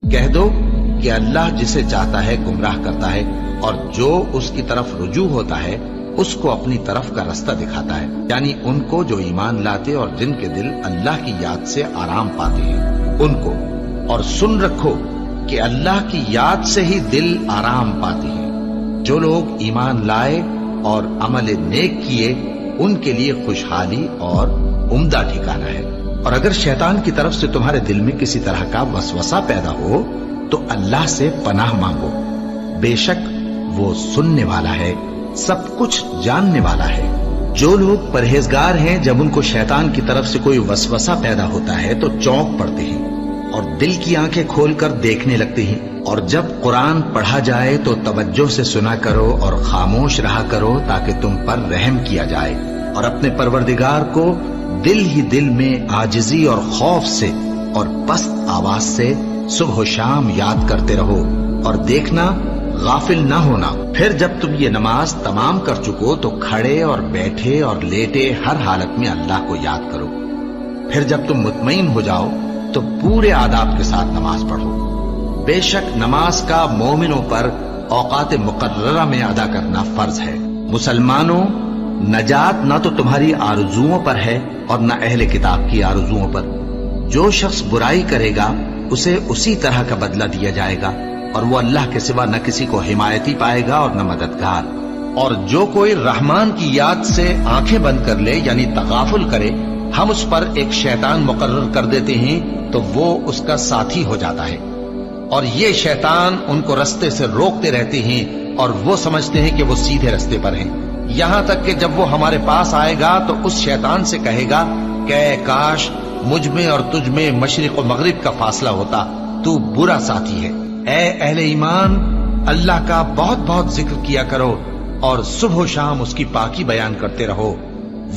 کہہ دو کہ اللہ جسے چاہتا ہے گمراہ کرتا ہے اور جو اس کی طرف رجوع ہوتا ہے اس کو اپنی طرف کا رستہ دکھاتا ہے، یعنی ان کو جو ایمان لاتے اور جن کے دل اللہ کی یاد سے آرام پاتے ہیں ان کو۔ اور سن رکھو کہ اللہ کی یاد سے ہی دل آرام پاتے ہیں۔ جو لوگ ایمان لائے اور عمل نیک کیے ان کے لیے خوشحالی اور عمدہ ٹھکانہ ہے۔ اور اگر شیطان کی طرف سے تمہارے دل میں کسی طرح کا وسوسہ پیدا ہو تو اللہ سے پناہ مانگو، بے شک وہ سننے والا ہے، سب کچھ جاننے والا ہے۔ جو لوگ پرہیزگار ہیں جب ان کو شیطان کی طرف سے کوئی وسوسہ پیدا ہوتا ہے تو چونک پڑتے ہیں اور دل کی آنکھیں کھول کر دیکھنے لگتے ہیں، اور جب قرآن پڑھا جائے تو توجہ سے سنا کرو اور خاموش رہا کرو تاکہ تم پر رحم کیا جائے، اور اپنے پروردگار کو دل ہی دل میں عاجزی اور خوف سے اور پست آواز سے صبح و شام یاد کرتے رہو، اور دیکھنا غافل نہ ہونا۔ پھر جب تم یہ نماز تمام کر چکو تو کھڑے اور بیٹھے اور لیٹے ہر حالت میں اللہ کو یاد کرو۔ پھر جب تم مطمئن ہو جاؤ تو پورے آداب کے ساتھ نماز پڑھو۔ بے شک نماز کا مومنوں پر اوقات مقررہ میں ادا کرنا فرض ہے۔ مسلمانوں، نجات نہ تو تمہاری آرزوؤں پر ہے اور نہ اہل کتاب کی آرزوؤں پر۔ جو شخص برائی کرے گا اسے اسی طرح کا بدلہ دیا جائے گا، اور وہ اللہ کے سوا نہ کسی کو حمایتی پائے گا اور نہ مددگار۔ اور جو کوئی رحمان کی یاد سے آنکھیں بند کر لے یعنی تغافل کرے، ہم اس پر ایک شیطان مقرر کر دیتے ہیں تو وہ اس کا ساتھی ہو جاتا ہے، اور یہ شیطان ان کو رستے سے روکتے رہتے ہیں اور وہ سمجھتے ہیں کہ وہ سیدھے رستے پر ہیں، یہاں تک کہ جب وہ ہمارے پاس آئے گا تو اس شیطان سے کہے گا کہ اے کاش مجھ میں اور تجھ میں مشرق و مغرب کا فاصلہ ہوتا، تو برا ساتھی ہے۔ اے اہل ایمان، اللہ کا بہت بہت ذکر کیا کرو اور صبح و شام اس کی پاکی بیان کرتے رہو،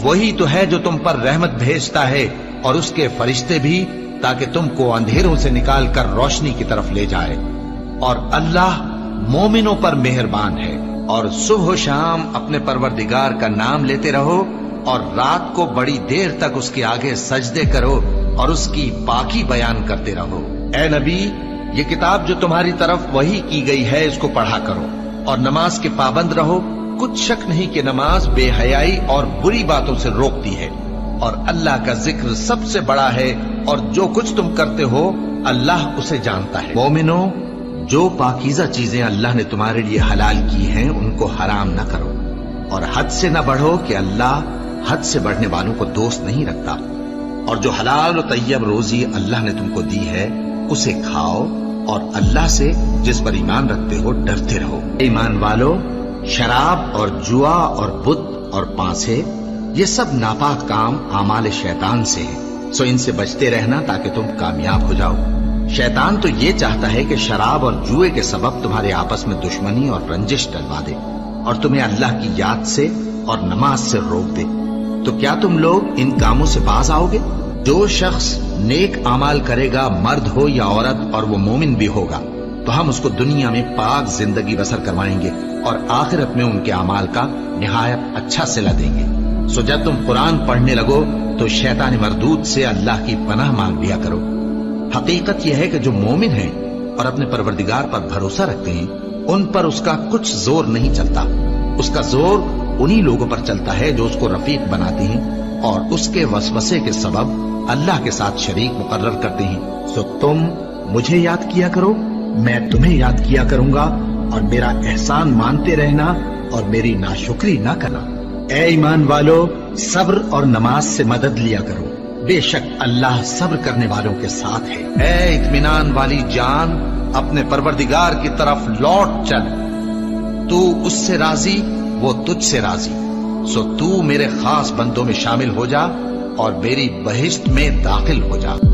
وہی تو ہے جو تم پر رحمت بھیجتا ہے اور اس کے فرشتے بھی، تاکہ تم کو اندھیروں سے نکال کر روشنی کی طرف لے جائے۔ اور اللہ مومنوں پر مہربان ہے۔ اور صبح و شام اپنے پروردگار کا نام لیتے رہو، اور رات کو بڑی دیر تک اس کے آگے سجدے کرو اور اس کی پاکی بیان کرتے رہو۔ اے نبی، یہ کتاب جو تمہاری طرف وحی کی گئی ہے اس کو پڑھا کرو اور نماز کے پابند رہو۔ کچھ شک نہیں کہ نماز بے حیائی اور بری باتوں سے روکتی ہے، اور اللہ کا ذکر سب سے بڑا ہے، اور جو کچھ تم کرتے ہو اللہ اسے جانتا ہے۔ مومنو، جو پاکیزہ چیزیں اللہ نے تمہارے لیے حلال کی ہیں ان کو حرام نہ کرو، اور حد سے نہ بڑھو کہ اللہ حد سے بڑھنے والوں کو دوست نہیں رکھتا، اور جو حلال و طیب روزی اللہ نے تم کو دی ہے اسے کھاؤ، اور اللہ سے جس پر ایمان رکھتے ہو ڈرتے رہو۔ ایمان والو، شراب اور جوا اور بت اور پانسے یہ سب ناپاک کام اعمال شیطان سے ہیں، سو ان سے بچتے رہنا تاکہ تم کامیاب ہو جاؤ۔ شیطان تو یہ چاہتا ہے کہ شراب اور جوئے کے سبب تمہارے آپس میں دشمنی اور رنجش ڈلوا دے اور تمہیں اللہ کی یاد سے اور نماز سے روک دے۔ تو کیا تم لوگ ان کاموں سے باز آؤ گے؟ جو شخص نیک اعمال کرے گا، مرد ہو یا عورت، اور وہ مومن بھی ہوگا، تو ہم اس کو دنیا میں پاک زندگی بسر کروائیں گے اور آخرت میں ان کے اعمال کا نہایت اچھا صلہ دیں گے۔ سو جب تم قرآن پڑھنے لگو تو شیطان مردود سے اللہ کی پناہ مانگ لیا کرو۔ حقیقت یہ ہے کہ جو مومن ہیں اور اپنے پروردگار پر بھروسہ رکھتے ہیں ان پر اس کا کچھ زور نہیں چلتا، اس کا زور انہی لوگوں پر چلتا ہے جو اس کو رفیق بناتے ہیں اور اس کے وسوسے کے سبب اللہ کے ساتھ شریک مقرر کرتے ہیں۔ سو تم مجھے یاد کیا کرو، میں تمہیں یاد کیا کروں گا، اور میرا احسان مانتے رہنا اور میری ناشکری نہ کرنا۔ اے ایمان والو، صبر اور نماز سے مدد لیا کرو، بے شک اللہ صبر کرنے والوں کے ساتھ ہے۔ اے اطمینان والی جان، اپنے پروردگار کی طرف لوٹ چل، تو اس سے راضی وہ تجھ سے راضی، سو تو میرے خاص بندوں میں شامل ہو جا اور میری بہشت میں داخل ہو جا۔